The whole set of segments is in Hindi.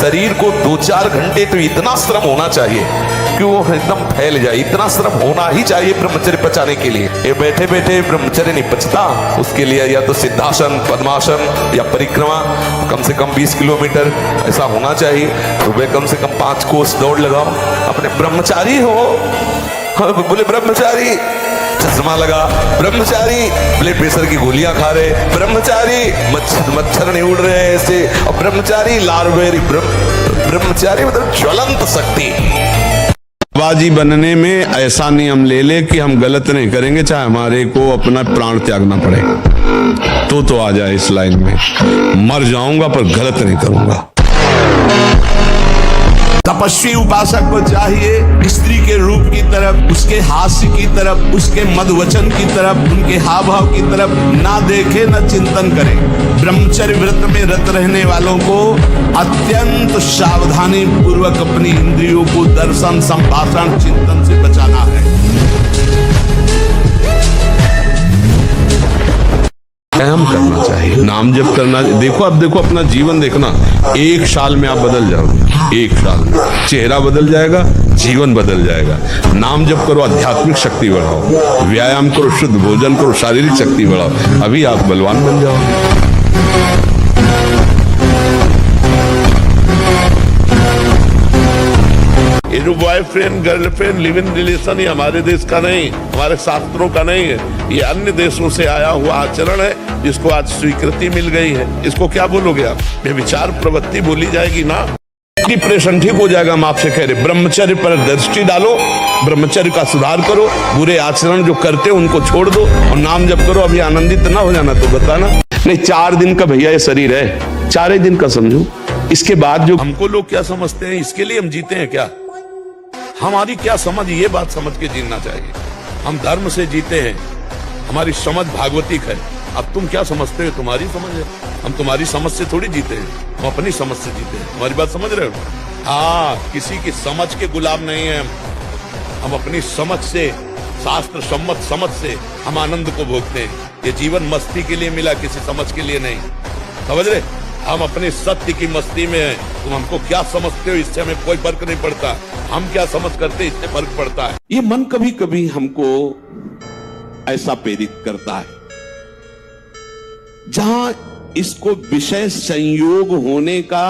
शरीर को 2-4 घंटे तो इतना श्रम होना चाहिए कि वो एकदम फैल जाए, इतना श्रम होना ही चाहिए ब्रह्मचर्य पचाने के लिए। ये बैठे बैठे ब्रह्मचर्य नहीं पचता, उसके लिए या तो सिद्धासन, पद्मासन या परिक्रमा कम से कम 20 किलोमीटर ऐसा होना चाहिए। सुबह कम से कम 5 कोस दौड़ लगाओ। अपने ब्रह्मचारी हो, बोले ब्रह्मचारी चश्मा लगा, ब्रह्मचारी ब्लड प्रेशर की गोलियां खा रहे, ब्रह्मचारी मच्छर नहीं उड़ रहे ऐसे, और ब्रह्मचारी लार्वेरी, ब्रह्मचारी मतलब ज्वलंत शक्ति। बाजी बनने में ऐसा नियम ले ले कि हम गलत नहीं करेंगे, चाहे हमारे को अपना प्राण त्यागना पड़े, तो आ जाए इस लाइन में। मर जाऊंगा पर गलत नहीं करूंगा। तपस्वी उपासक को चाहिए स्त्री के रूप की तरफ, उसके हास्य की तरफ, उसके मधुवचन की तरफ, उनके हाव भाव की तरफ ना देखे न चिंतन करे। ब्रह्मचर्य व्रत में रत रहने वालों को अत्यंत सावधानी पूर्वक अपनी इंद्रियों को दर्शन, संभाषण, चिंतन से बचाना है। काम करना चाहिए, नाम जप करना। देखो अब देखो अपना जीवन देखना, 1 साल में आप बदल जाओगे, 1 साल में चेहरा बदल जाएगा, जीवन बदल जाएगा। नाम जप करो, आध्यात्मिक शक्ति बढ़ाओ, व्यायाम करो, शुद्ध भोजन करो, शारीरिक शक्ति बढ़ाओ, अभी आप बलवान बन जाओ। ये जो boyfriend girlfriend live in relation ये हमारे देश का नहीं, हमारे शास्त्रों का नहीं है, ये अन्य देशों से आया हुआ आचरण है जिसको आज स्वीकृति मिल गई है। इसको क्या बोलोगे आप? ये विचार प्रवृत्ति बोली जाएगी ना। डिप्रेशन ठीक हो जाएगा। हम आपसे कह रहे ब्रह्मचर्य पर दृष्टि डालो, ब्रह्मचर्य का सुधार करो, बुरे आचरण जो करते उनको छोड़ दो और नाम जप करो। अभी आनंदित ना हो जाना तो बताना। नहीं 4 दिन का भैया ये शरीर है, 4 दिन का समझो। इसके बाद जो हमको लोग क्या समझते हैं, इसके लिए हम जीते हैं क्या? हमारी क्या समझ, ये बात समझ के जीना चाहिए। हम धर्म से जीते हैं, हमारी समझ भागवतिक है। अब तुम क्या समझते हो, तुम्हारी समझ है। हम तुम्हारी समझ से थोड़ी जीते हैं, हम अपनी समझ से जीते हैं। हमारी बात समझ रहे हो? हाँ, किसी की समझ के गुलाम नहीं है हम अपनी समझ से, शास्त्र सम्मत समझ से हम आनंद को भोगते हैं। ये जीवन मस्ती के लिए मिला, किसी समझ के लिए नहीं। समझ रहे? हम अपने सत्य की मस्ती में हैं। तुम हमको क्या समझते हो इससे हमें कोई फर्क नहीं पड़ता, हम क्या समझ करते इससे फर्क पड़ता है। ये मन कभी कभी हमको ऐसा प्रेरित करता है जहां इसको विषय संयोग होने का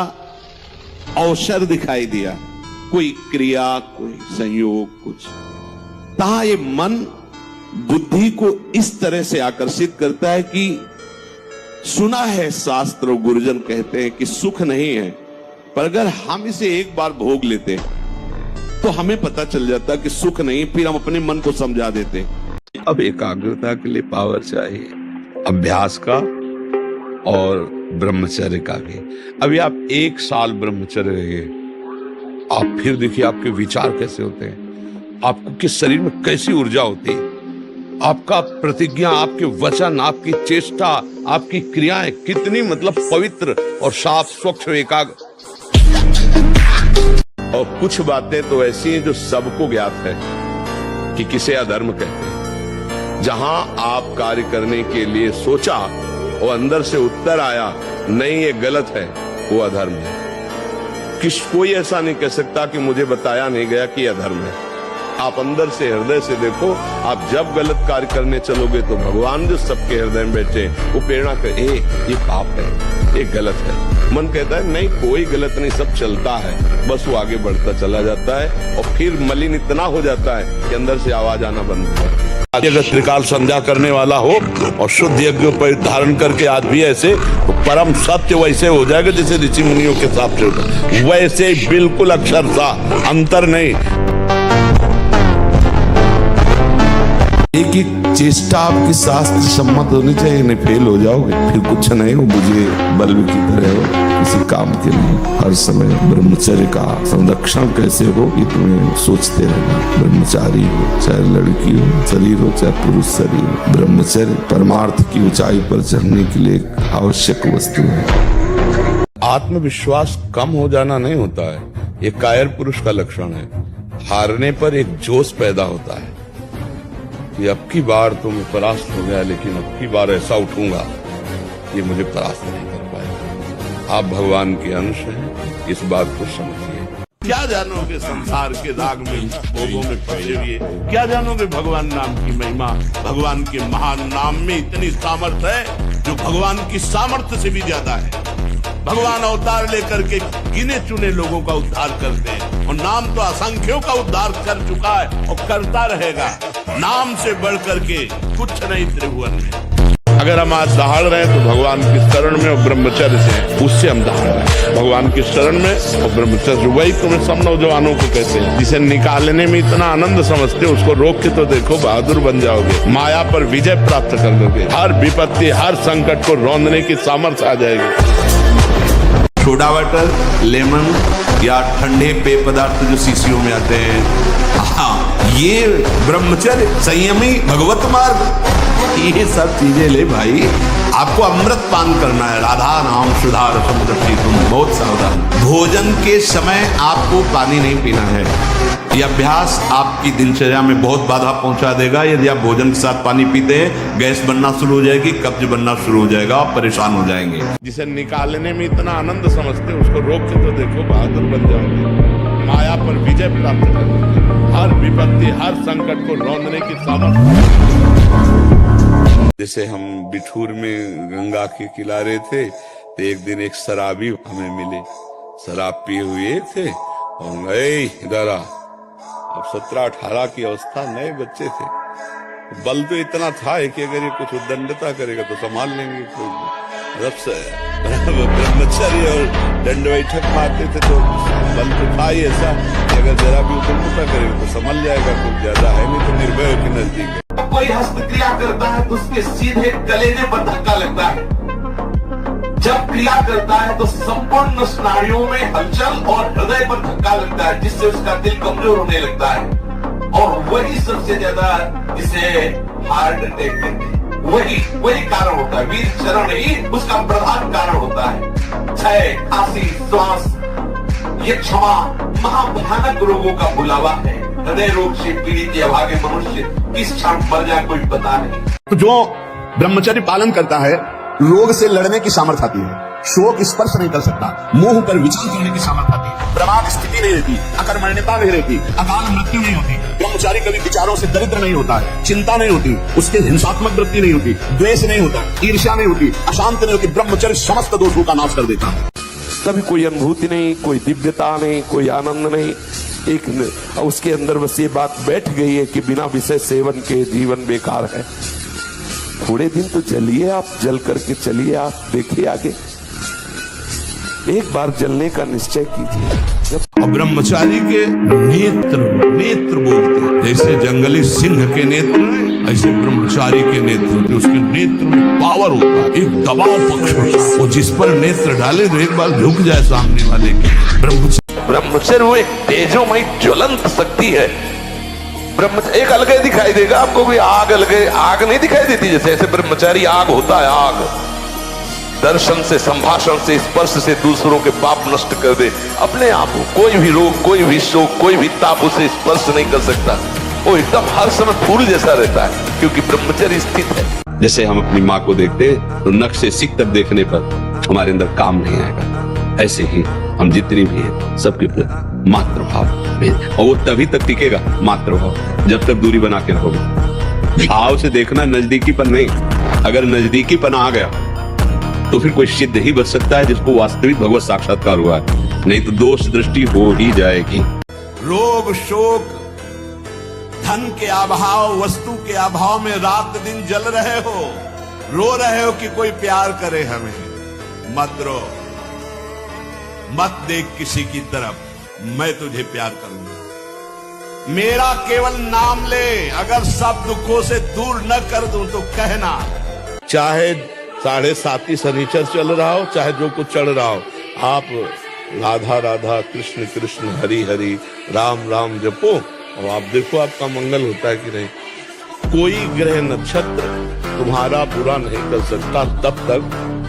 अवसर दिखाई दिया, कोई क्रिया, कोई संयोग, कुछ तहा ये मन बुद्धि को इस तरह से आकर्षित करता है कि सुना है शास्त्र और गुरुजन कहते हैं कि सुख नहीं है, पर अगर हम इसे एक बार भोग लेते तो हमें पता चल जाता कि सुख नहीं, फिर हम अपने मन को समझा देते। अब एकाग्रता के लिए पावर चाहिए, अभ्यास का और ब्रह्मचर्य का भी। अभी आप 1 साल ब्रह्मचर्य रहिए, आप फिर देखिए आपके विचार कैसे होते हैं, आपको किस शरीर में कैसी ऊर्जा होती है, आपका प्रतिज्ञा, आपके वचन, आपकी चेष्टा, आपकी क्रियाएं कितनी मतलब पवित्र और साफ, स्वच्छ, एकाग्र। और कुछ बातें तो ऐसी हैं जो सबको ज्ञात है कि किसे अधर्म कहते हैं। जहां आप कार्य करने के लिए सोचा और अंदर से उत्तर आया नहीं ये गलत है, वो अधर्म है। कोई ऐसा नहीं कह सकता कि मुझे बताया नहीं गया कि अधर्म है। आप अंदर से, हृदय से देखो। आप जब गलत कार्य करने चलोगे तो भगवान जो सबके हृदय में बैठे वो प्रेरणा करे, ये पाप है, ये गलत है। मन कहता है नहीं कोई गलत नहीं, सब चलता है, बस वो आगे बढ़ता चला जाता है और फिर मलिन इतना हो जाता है कि अंदर से आवाज आना बंद हो जाती है। अगर त्रिकाल संध्या करने वाला हो और शुद्ध यज्ञ पर धारण करके आज भी ऐसे, तो परम सत्य वैसे हो जाएगा जैसे ऋषि मुनियों के हिसाब से होता, वैसे बिल्कुल अक्षरशः, अंतर नहीं। एक एक चेष्टा आपकी शास्त्र सम्मत होनी चाहिए, नहीं फेल हो जाओगे फिर कुछ नहीं हो, बुझे बल्ब की तरह हो किसी काम के लिए। हर समय ब्रह्मचर्य का संरक्षण कैसे हो ये तुम्हें सोचते रहना। ब्रह्मचारी हो, चाहे लड़की हो, शरीर हो, चाहे पुरुष शरीर हो, ब्रह्मचर्य परमार्थ की ऊंचाई पर चढ़ने के लिए एक आवश्यक वस्तु है। आत्मविश्वास कम हो जाना नहीं होता है, ये कायर पुरुष का लक्षण है। हारने पर एक जोश पैदा होता है कि अब की बार तो मैं परास्त हो गया, लेकिन अब की बार ऐसा उठूंगा ये मुझे परास्त नहीं कर पाएगा। आप भगवान के अंश हैं, इस बात को समझिए। क्या जानोगे संसार के दाग में, भोगों में फंसे हुए? क्या जानोगे भगवान नाम की महिमा? भगवान के महान नाम में इतनी सामर्थ्य है जो भगवान की सामर्थ्य से भी ज्यादा है। भगवान अवतार लेकर के गिने चुने लोगों का उद्धार करते हैं, और नाम तो असंख्यों का उद्धार कर चुका है और करता रहेगा। नाम से बढ़ करके कुछ नहीं त्रिभुवन में। अगर हम आज दहाड़ रहे हैं तो भगवान की शरण में और ब्रह्मचर्य से, उससे हम दहाड़ रहे हैं। भगवान की शरण में और ब्रह्मचर्य, वही तुम्हें सब नौजवानों को कहते हैं। जिसे निकालने में इतना आनंद समझते हो, उसको रोक के तो देखो, बहादुर बन जाओगे। माया पर विजय प्राप्त कर लोगे। हर विपत्ति, हर संकट को रौंदने की सामर्थ्य आ जाएगी। सोडा वाटर, लेमन या ठंडे पेय पदार्थ जो शीशियों में आते हैं, हाँ, ये ब्रह्मचर्य, संयमी, भगवत मार्ग, ये सब चीजें ले भाई। आपको अमृत पान करना है। राधा नाम सुधा रसम रसी तुम, बहुत सावधान। भोजन के समय आपको पानी नहीं पीना है। यह अभ्यास आपकी दिनचर्या में बहुत बाधा पहुंचा देगा। यदि आप भोजन के साथ पानी पीते हैं, गैस बनना शुरू हो जाएगी, कब्ज बनना शुरू हो जाएगा, आप परेशान हो जाएंगे। जिसे निकालने में इतना आनंद समझते हो, उसको रोक के तो देखो, बहादुर बन जाओगे। माया पर विजय प्राप्त कर लोगे। हर विपत्ति, हर संकट को रौंदने की सामर्थ्य। जैसे हम बिठूर में गंगा के किनारे थे, तो एक दिन एक शराबी हमें मिले। शराब पिए हुए थे और गए इधर आ। अब 17-18 की अवस्था, नए बच्चे थे। बल तो इतना था कि अगर ये कुछ उद्दंडता करेगा तो संभाल लेंगे। रब से ब्रह्मचर्य और दंड बैठक मारते थे, तो बल तो था ही ऐसा कि अगर जरा भी उद्दंडता करेगा तो संभल जाएगा। कुछ ज्यादा है नहीं तो निर्भय के नजदीक है। कोई हस्तक्रिया करता है तो उसके सीधे कलेजे पर धक्का लगता है। जब क्रिया करता है तो संपूर्ण स्नायुओं में हलचल और हृदय पर धक्का लगता है, जिससे उसका दिल कमजोर होने लगता है। और वही सबसे ज्यादा जिसे हार्ट अटैक कहते हैं, वही कारण होता है। वीर चरण ही उसका प्रधान कारण होता है। क्षय, खांसी, श्वास, ये क्षमा महाभयानक रोगों का बुलावा है। हृदय रोग से पीड़ित या भागे मनुष्य किस क्षण मर जाए कोई पता नहीं। जो ब्रह्मचर्य पालन करता है, रोग से लड़ने की सामर्थ्य आती है। शोक स्पर्श नहीं कर सकता, मुंह पर विचार करने की सामर्थ्य आती है। प्रमाद स्थिति नहीं रहती, अकर्मण्यता नहीं रहती, अकाल मृत्यु नहीं होती। ब्रह्मचारी कभी विचारों से दरिद्र नहीं होता है, चिंता नहीं होती, उसकी हिंसात्मक वृत्ति नहीं होती, द्वेष नहीं होता, ईर्ष्या नहीं होती, अशांत नहीं होती। ब्रह्मचर्य समस्त दोषों का नाश कर देता है। कभी कोई अनुभूति नहीं, कोई दिव्यता नहीं, कोई आनंद नहीं। एक उसके अंदर बस ये बात बैठ गई है कि बिना विषय सेवन के जीवन बेकार है। थोड़े दिन तो चलिए, आप जल करके चलिए, आप देखिए आगे। एक बार जलने का निश्चय कीजिए। और ब्रह्मचारी के नेत्र बोलते हैं। जैसे जंगली सिंह के नेत्र, ऐसे ब्रह्मचारी के नेत्र, उसके नेत्र में पावर होता है, एक दबाव पक्ष होता है। वो जिस पर नेत्र डाले तो एक बार झुक जाए सामने वाले के। ब्रह्मचर्य वो एक तेजोमयी ज्वलंत शक्ति है। ब्रह्मचर्य एक अलग दिखाई देगा आपको, भी आग अलग आग नहीं दिखाई देती। जैसे ऐसे ब्रह्मचारी आग होता है। आग दर्शन से, संभाषण से, स्पर्श से दूसरों के पाप नष्ट कर दे। अपने आप कोई भी रोग, कोई भी शोक, कोई भी ताप उसे स्पर्श नहीं कर सकता। वो एकदम हर समय फूल जैसा रहता है, क्योंकि ब्रह्मचर्य स्थित है। जैसे हम अपनी माँ को देखते हैं तो नख से सिक तक देखने पर हमारे अंदर काम नहीं आएगा, ऐसे ही हम जितनी भी हैं सबके प्रति मातृभाव, और वो तभी तक टिकेगा मातृभाव जब तक दूरी बना के रहोगे। भाव से देखना, नजदीकीपन नहीं। अगर नजदीकीपन आ गया तो फिर कोई सिद्ध ही बच सकता है जिसको वास्तविक भगवत साक्षात्कार हुआ है, नहीं तो दोष दृष्टि हो ही जाएगी। रोग, शोक, धन के अभाव, वस्तु के अभाव में रात दिन जल रहे हो, रो रहे हो कि कोई प्यार करे हमें। मत रो, मत देख किसी की तरफ, मैं तुझे प्यार करूंगा। मेरा केवल नाम ले, अगर सब दुखों से दूर न कर दूं तो कहना। चाहे 7.5 शनिचर चल रहा हो, चाहे जो कुछ चल रहा हो, आप राधा राधा, कृष्ण कृष्ण, हरि हरि, राम राम जपो, और आप देखो आपका मंगल होता है कि नहीं। कोई ग्रह नक्षत्र तुम्हारा बुरा नहीं कर सकता तब तक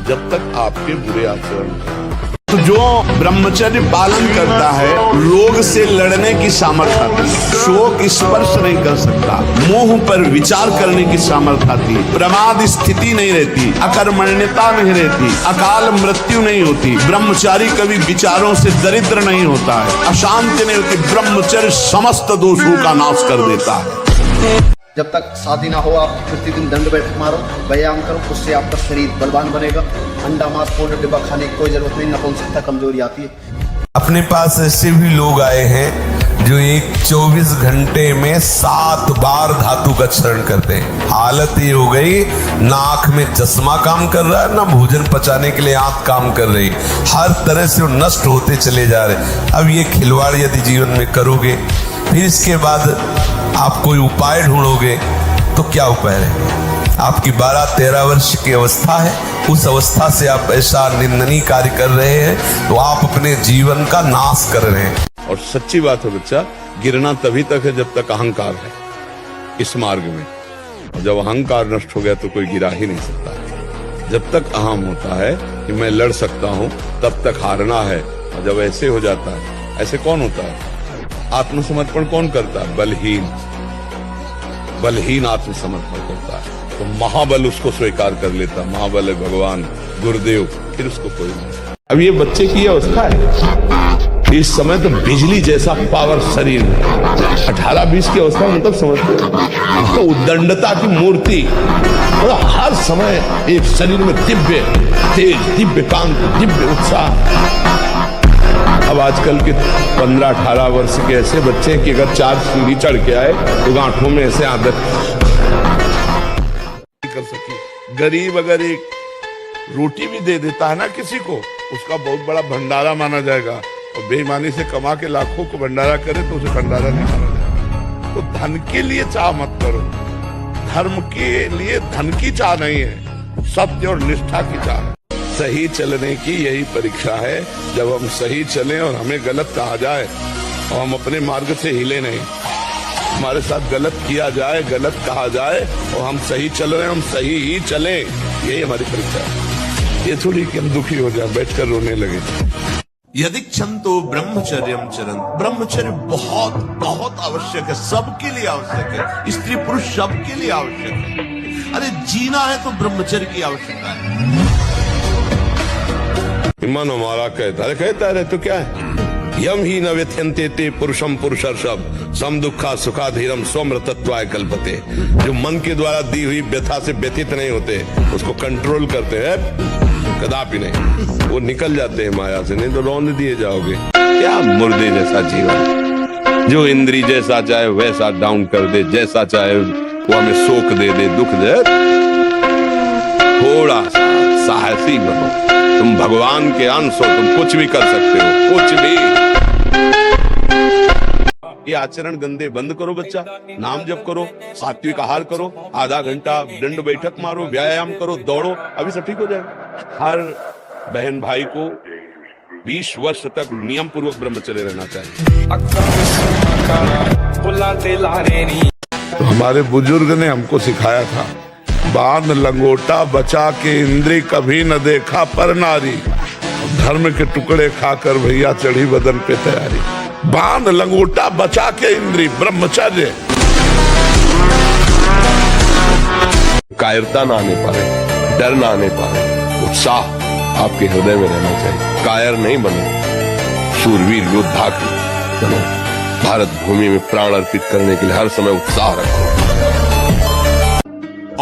जब तक आपके बुरे आचरण। तो जो ब्रह्मचर्य पालन करता है रोग से लड़ने की सामर्थ्य आती है, शोक स्पर्श नहीं कर सकता, मोह पर विचार करने की सामर्थ्य आती है, प्रमाद स्थिति नहीं रहती, अकर्मण्यता नहीं रहती, अकाल मृत्यु नहीं होती, ब्रह्मचारी कभी विचारों से दरिद्र नहीं होता है, अशांति नहीं होती। ब्रह्मचर्य समस्त दोषों का नाश कर देता है। जब तक शादी ना हो आप प्रतिदिन दंड बैठक मारो, व्यायाम करो, उससे आपका शरीर बलवान बनेगा। अंडा मांस पाउडर डिब्बा खाने की कोई जरूरत नहीं, नपुंसकता कमजोरी आती है। अपने पास ऐसे भी लोग आए हैं जो एक 24 घंटे में 7 बार धातु का चरण करते हैं। हालत ये हो गई, ना आंख में चश्मा काम कर रहा है, ना भोजन पचाने के लिए आंख काम कर रही, हर तरह से वो नष्ट होते चले जा रहे। अब ये खिलवाड़ यदि जीवन में करोगे, फिर इसके बाद आप कोई उपाय ढूंढोगे तो क्या उपाय रहेगा? आपकी 12-13 वर्ष की अवस्था है, उस अवस्था से आप ऐसा निंदनीय कार्य कर रहे हैं तो आप अपने जीवन का नाश कर रहे हैं। और सच्ची बात है बच्चा, गिरना तभी तक है जब तक अहंकार है इस मार्ग में, और जब अहंकार नष्ट हो गया तो कोई गिरा ही नहीं सकता। जब तक अहम होता है कि मैं लड़ सकता हूं तब तक हारना है, और जब ऐसे हो जाता है, ऐसे कौन होता है? आत्मसमर्पण कौन करता है? बलहीन आत्मसमर्पण करता है, तो महाबल उसको स्वीकार कर लेता। महाबल है भगवान गुरुदेव, फिर उसको कोई नहीं। अब ये बच्चे की अवस्था है, इस समय तो बिजली जैसा पावर शरीर है। 18-20 की अवस्था मतलब समझते हो, तो उद्दंडता की मूर्ति, और हर समय एक शरीर में दिव्य तेज, दिव्य कांति, दिव्य उत्साह। अब आजकल के 15-18 वर्ष के ऐसे बच्चे कि अगर 4 सीढ़ी चढ़ के आए तो गांठों में ऐसे आदत कर सकी। गरीब अगर एक रोटी भी दे देता है ना किसी को, उसका बहुत बड़ा भंडारा माना जाएगा, और बेईमानी से कमा के लाखों को भंडारा करे तो उसे भंडारा नहीं माना जाएगा। तो धन के लिए चाह मत करो, धर्म के लिए धन की चाह नहीं है, सत्य और निष्ठा की चाह है। सही चलने की यही परीक्षा है। जब हम सही चलें और हमें गलत कहा जाए और हम अपने मार्ग से हिले नहीं, हमारे साथ गलत किया जाए, गलत कहा जाए, और हम सही चल रहे हैं, हम सही ही चलें, यही हमारी परीक्षा है। ये थोड़ी कि हम दुखी हो जाए, बैठकर रोने लगे। यदि क्षंतो ब्रह्मचर्यम चरण, ब्रह्मचर्य बहुत बहुत आवश्यक है, सबके लिए आवश्यक है, स्त्री पुरुष सबके लिए आवश्यक है। अरे जीना है तो ब्रह्मचर्य की आवश्यकता है। मन हमारा कहता है तो क्या है? यम ही न व्यथ्यन्ते ते पुरुषम पुरुषर्षभ सम दुखा सुखा धीरम स्वमृतत्वाय कल्पते। जो मन के द्वारा दी हुई व्यथा से व्यथित नहीं होते, उसको कंट्रोल करते हैं, कदापि नहीं, वो निकल जाते हैं माया से, नहीं तो रौंद दिए जाओगे। क्या मुर्दे जैसा जीवन, जो इंद्री जैसा चाहे वैसा डाउन कर दे, जैसा चाहे वो हमें शोक दे दे, दुख दे। थोड़ा सा साहसी बनो, तुम भगवान के अंश हो, तुम कुछ भी कर सकते हो, कुछ भी। ये आचरण गंदे बंद करो बच्चा, नाम जप करो, सात्विक आहार करो, आधा घंटा दंड बैठक मारो, व्यायाम करो, दौड़ो, अभी सब ठीक हो जाएगा। हर बहन भाई को 20 वर्ष तक नियम पूर्वक ब्रह्मचर्य रहना चाहिए। तो हमारे बुजुर्ग ने हमको सिखाया था, बांध लंगोटा बचा के इंद्री कभी न देखा पर नारी, धर्म के टुकड़े खाकर भैया चढ़ी बदन पे तैयारी। बांध लंगोटा बचा के इंद्री, ब्रह्मचर्य। कायरता ना आने पाए, डर ना आने पाए, उत्साह आपके हृदय में रहना चाहिए। कायर नहीं बनो, शूरवीर योद्धा बनो। भारत भूमि में प्राण अर्पित करने के लिए हर समय उत्साह रखो।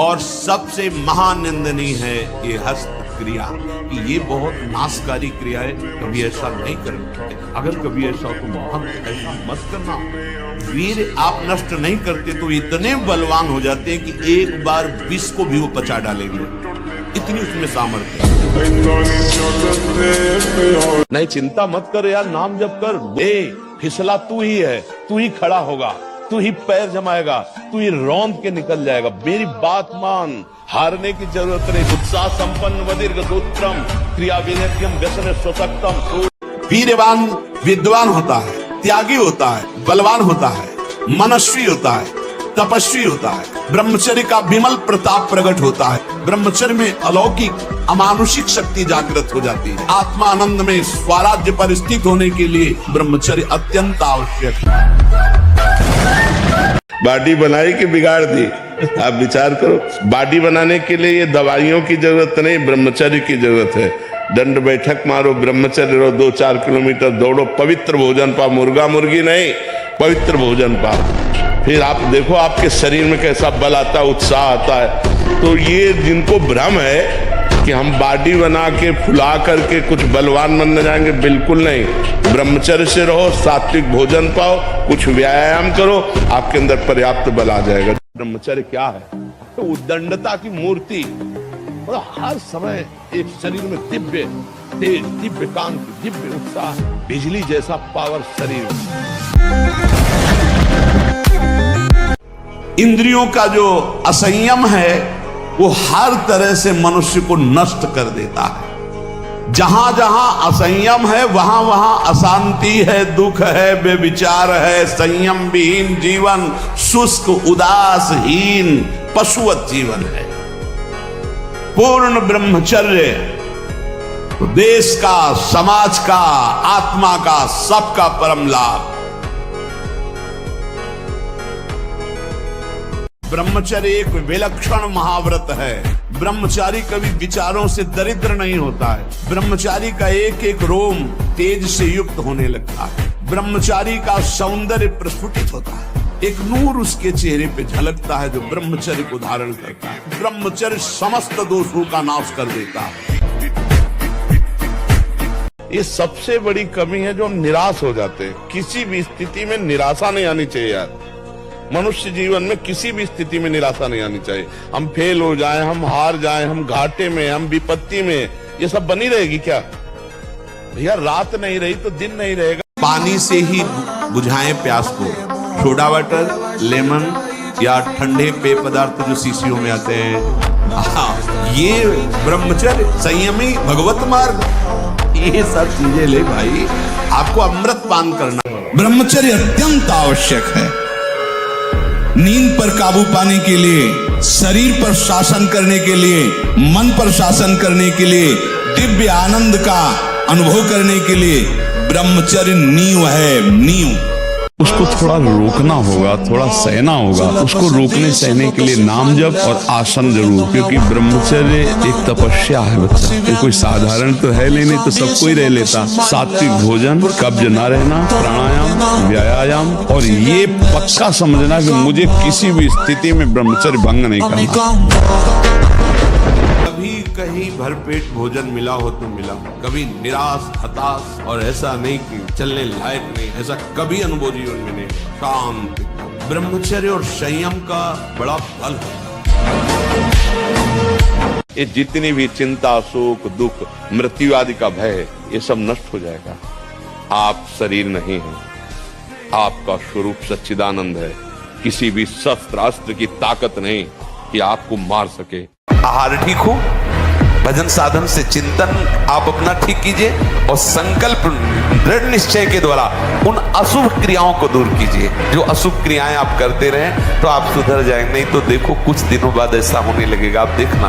और सबसे महानिंदनीय है ये हस्त क्रिया, कि ये बहुत नाशकारी क्रिया है, कभी ऐसा नहीं करना। अगर कभी ऐसा तो महंत ऐसा मत करना। वीर आप नष्ट नहीं करते तो इतने बलवान हो जाते हैं कि एक बार विष को भी वो पचा डालेंगे, इतनी उसमें सामर्थ्य। नहीं, चिंता मत कर यार, नाम जप कर। फिसला तू ही है, तू ही खड़ा होगा, तू ही पैर जमाएगा, तू ही रौंद के निकल जाएगा। मेरी बात मान, हारने की जरूरत नहीं। उत्साह संपन्न वदीर्घ सूत्रम क्रिया विनित्यम व्यसन स्वसक्तम। वीरवान विद्वान होता है, त्यागी होता है, बलवान होता है, मनस्वी होता है, तपस्वी होता है। ब्रह्मचर्य का विमल प्रताप प्रकट होता है। ब्रह्मचर्य में अलौकिक अमानुषिक शक्ति जागृत हो जाती है। आत्मा आनंद में स्वराज्य पर स्थित होने के लिए ब्रह्मचर्य अत्यंत आवश्यक है। बॉडी बनाई कि बिगाड़ दी? आप विचार करो। बॉडी बनाने के लिए ये दवाइयों की जरूरत नहीं, ब्रह्मचर्य की जरूरत है। दंड बैठक मारो, ब्रह्मचर्य रहो, 2-4 किलोमीटर दौड़ो, पवित्र भोजन पाओ, मुर्गा मुर्गी नहीं, पवित्र भोजन पाओ। फिर आप देखो आपके शरीर में कैसा बल आता है, उत्साह आता है। तो ये जिनको भ्रम है कि हम बॉडी बना के फुला करके कुछ बलवान बन जाएंगे, बिल्कुल नहीं। ब्रह्मचर्य से रहो, सात्विक भोजन पाओ, कुछ व्यायाम करो, आपके अंदर पर्याप्त बल आ जाएगा। ब्रह्मचर्य क्या है? तो उद्दंडता की मूर्ति, और हर समय एक शरीर में दिव्य तेज, दिव्य कांति, दिव्य उत्साह, बिजली जैसा पावर शरीर। इंद्रियों का जो असंयम है वो हर तरह से मनुष्य को नष्ट कर देता है। जहां जहां असंयम है वहां वहां अशांति है, दुख है, बेविचार है। संयम विहीन जीवन शुष्क, उदासहीन, पशुवत जीवन है। पूर्ण ब्रह्मचर्य तो देश का, समाज का, आत्मा का, सबका परम लाभ। ब्रह्मचर्य एक विलक्षण महाव्रत है। ब्रह्मचारी कभी विचारों से दरिद्र नहीं होता है। ब्रह्मचारी का एक एक रोम तेज से युक्त होने लगता है। ब्रह्मचारी का सौंदर्य प्रस्फुटित होता है। एक नूर उसके चेहरे पे झलकता है जो ब्रह्मचर्य को धारण करता है। ब्रह्मचर्य समस्त दोषों का नाश कर देता है। ये सबसे बड़ी कमी है जो हम निराश हो जाते हैं। किसी भी स्थिति में निराशा नहीं आनी चाहिए यार। मनुष्य जीवन में किसी भी स्थिति में निराशा नहीं आनी चाहिए। हम फेल हो जाएं, हम हार जाएं, हम घाटे में, हम विपत्ति में, ये सब बनी रहेगी क्या भैया? रात नहीं रही तो दिन नहीं रहेगा। पानी से ही बुझाएं प्यास को। सोडा वाटर, लेमन या ठंडे पेय पदार्थ जो शीशियों में आते हैं, ये ब्रह्मचर्य, संयमी, भगवत मार्ग, ये सब चीजें ले भाई। आपको अमृत पान करना। ब्रह्मचर्य अत्यंत आवश्यक है। नींद पर काबू पाने के लिए, शरीर पर शासन करने के लिए, मन पर शासन करने के लिए, दिव्य आनंद का अनुभव करने के लिए ब्रह्मचर्य नींव है, नींव। उसको थोड़ा रोकना होगा, थोड़ा सहना होगा। उसको रोकने सहने के लिए नाम जप और आसन जरूर, क्योंकि ब्रह्मचर्य एक तपस्या है बच्चा। ये कोई साधारण तो है नहीं तो सब कोई रह लेता। सात्विक भोजन, कब्ज न रहना, प्राणायाम, व्यायाम, और ये पक्का समझना कि मुझे किसी भी स्थिति में ब्रह्मचर्य भंग नहीं करना। कभी कहीं भरपेट भोजन मिला हो तो मिला, कभी निराश, हताश और ऐसा नहीं कि चलने लायक नहीं, ऐसा कभी अनुभव जीवन में नहीं। शांत ब्रह्मचर्य और संयम का बड़ा बल है। ये जितनी भी चिंता, शोक, दुख, मृत्यु आदि का भय है, ये सब नष्ट हो जाएगा। आप शरीर नहीं है, आपका स्वरूप सच्चिदानंद है। किसी भी शस्त्र अस्त्र की ताकत नहीं कि आपको मार सके। आहार ठीक हो, भजन साधन से चिंतन आप अपना ठीक कीजिए और संकल्प दृढ़ निश्चय के द्वारा उन अशुभ क्रियाओं को दूर कीजिए। जो अशुभ क्रियाएं आप करते रहें तो आप सुधर जाएंगे। नहीं तो देखो कुछ दिनों बाद ऐसा होने लगेगा, आप देखना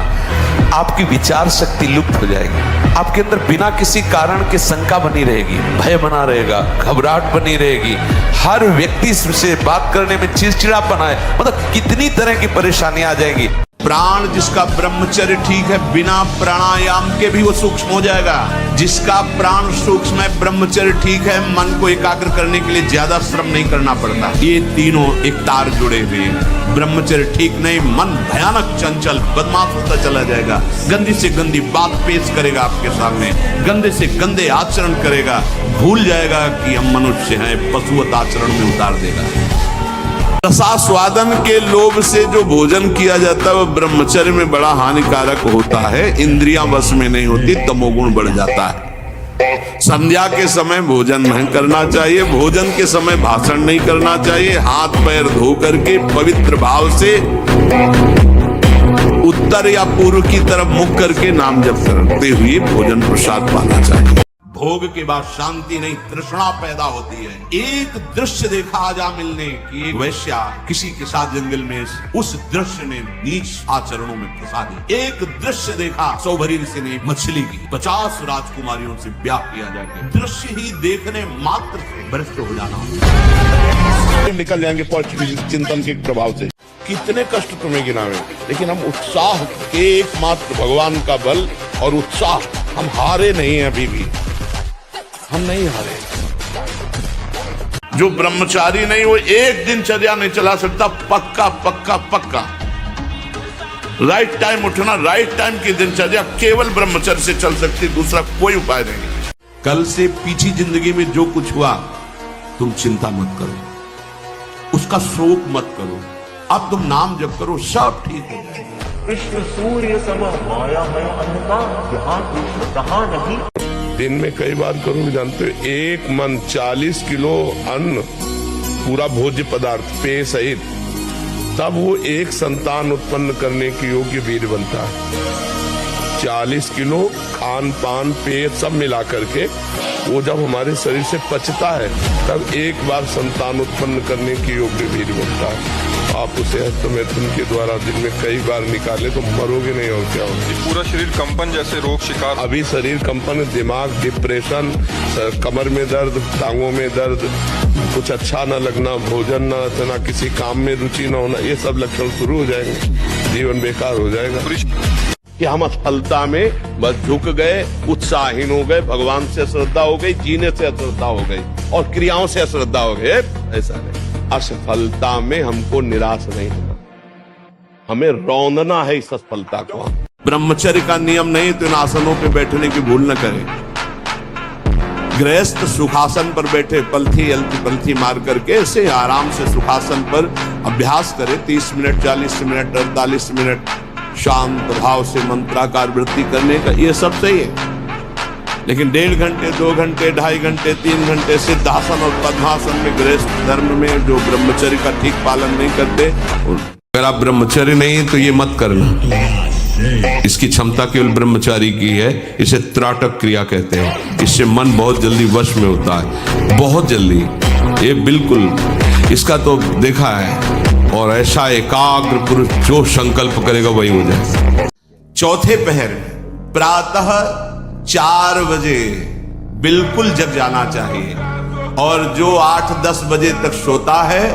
आपकी विचार शक्ति लुप्त हो जाएगी। आपके अंदर बिना किसी कारण के शंका बनी रहेगी, भय बना रहेगा, घबराहट बनी रहेगी, हर व्यक्ति से बात करने में चिड़चिड़ापन आए, मतलब कितनी तरह की परेशानियां आ जाएंगी। प्राण जिसका ब्रह्मचर्य ठीक है, बिना प्राणायाम के भी वो सूक्ष्म हो जाएगा। जिसका प्राण सूक्ष्म है, ब्रह्मचर्य ठीक है, मन को एकाग्र करने के लिए ज्यादा श्रम नहीं करना पड़ता। ये तीनों एक तार जुड़े हुए हैं। ब्रह्मचर्य ठीक नहीं, मन भयानक चंचल बदमाश होता चला जाएगा। गंदी से गंदी बात पेश करेगा आपके सामने, गंदे से गंदे आचरण करेगा, भूल जाएगा कि हम मनुष्य हैं, पशुवत आचरण में उतार देगा। रसास्वादन के लोभ से जो भोजन किया जाता है वो ब्रह्मचर्य में बड़ा हानिकारक होता है। इंद्रियां वश में नहीं होती, तमोगुण बढ़ जाता है। संध्या के समय भोजन नहीं करना चाहिए, भोजन के समय भाषण नहीं करना चाहिए। हाथ पैर धो करके पवित्र भाव से उत्तर या पूर्व की तरफ मुख करके नाम जप करते हुए भोजन प्रसाद पाना चाहिए। भोग के बाद शांति नहीं, तृष्णा पैदा होती है। एक दृश्य देखा आजामिल ने कि एक वैश्या किसी के साथ जंगल में, उस दृश्य ने नीच आचरणों में फंसा दिया। एक दृश्य देखा सौभरी ऋषि ने मछली की 50 राजकुमारियों से ब्याह किया जाके। दृश्य ही देखने मात्र से भ्रष्ट हो जाना, निकल जाएंगे पॉजिटिव चिंतन के प्रभाव से। कितने कष्ट तुम्हें गिनावे, लेकिन हम उत्साह के एकमात्र भगवान का बल और उत्साह, हम हारे नहीं हैं, अभी भी हम नहीं हारे। जो ब्रह्मचारी नहीं वो एक दिनचर्या नहीं चला सकता। पक्का पक्का पक्का राइट टाइम उठना, राइट टाइम की दिनचर्या केवल ब्रह्मचर्य से चल सकती, दूसरा कोई उपाय नहीं। कल से पीछे जिंदगी में जो कुछ हुआ तुम चिंता मत करो, उसका शोक मत करो, अब तुम नाम जप करो, सब ठीक हो जाएगा। कृष्ण सूर्य सम माया में अंधकार, यहाँ कृष्ण कहाँ नहीं। दिन में कई बार करोगे, जानते हो, एक मन 40 किलो अन्न, पूरा भोज्य पदार्थ पेय सहित, तब वो एक संतान उत्पन्न करने के योग्य वीर बनता है। 40 किलो खान पान पेय सब मिला करके वो जब हमारे शरीर से पचता है तब एक बार संतान उत्पन्न करने के योग्य वीर बनता है। आप उसे हस्तमैथुन के द्वारा दिन में कई बार निकाले तो मरोगे नहीं, और क्या होगा। पूरा शरीर कंपन जैसे रोग शिकार। अभी शरीर कंपन, दिमाग डिप्रेशन, कमर में दर्द, टांगों में दर्द, कुछ अच्छा न लगना, भोजन न अच्छा, किसी काम में रुचि न होना, ये सब लक्षण शुरू हो जाएंगे, जीवन बेकार हो जाएगा। कि हम असफलता में बस झुक गए, उत्साहहीन हो गए, भगवान से अश्रद्धा हो गई, जीने से अश्रद्धा हो गई और क्रियाओं से अश्रद्धा हो गए। ऐसा नहीं, असफलता में हमको निराश नहीं होना, हमें रौंदना है इस असफलता को। ब्रह्मचर्य का नियम नहीं तो इन आसनों पे बैठने की भूल न करें। गृहस्थ सुखासन पर बैठे पलथी अलती पलथी मार करके ऐसे आराम से सुखासन पर अभ्यास करे। 30 मिनट, 40 मिनट, 48 मिनट शांत भाव से मंत्राकार वृत्ति करने का, ये सब सही है। लेकिन 1.5 घंटे, 2 घंटे, 2.5 घंटे, 3 घंटे सिद्धासन और पद्मासन में, गृहस्थ धर्म में जो ब्रह्मचर्य का ठीक पालन नहीं करते, अगर आप ब्रह्मचर्य नहीं तो ये मत करना। इसकी क्षमता केवल ब्रह्मचारी की है। इसे त्राटक क्रिया कहते हैं। इससे मन बहुत जल्दी वश में होता है, बहुत जल्दी। ये बिल्कुल इसका तो देखा है। और ऐसा एकाग्र पुरुष जो संकल्प करेगा वही हो जाए। चौथे पहर प्रातः 4 बजे बिल्कुल जग जाना चाहिए। और जो 8-10 बजे तक सोता है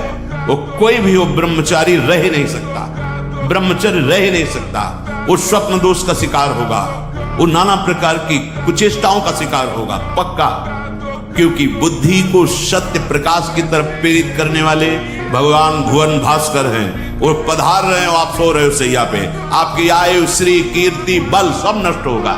वो कोई भी हो ब्रह्मचारी रह नहीं सकता, ब्रह्मचर्य रह नहीं सकता। वो स्वप्न दोष का शिकार होगा, वो नाना प्रकार की कुचेष्टाओं का शिकार होगा पक्का। क्योंकि बुद्धि को सत्य प्रकाश की तरफ प्रेरित करने वाले भगवान भुवन भास्कर हैं। वो पधार रहे हो, आप सो रहे हो सैया पे, आपकी आयु, श्री, कीर्ति, बल सब नष्ट होगा।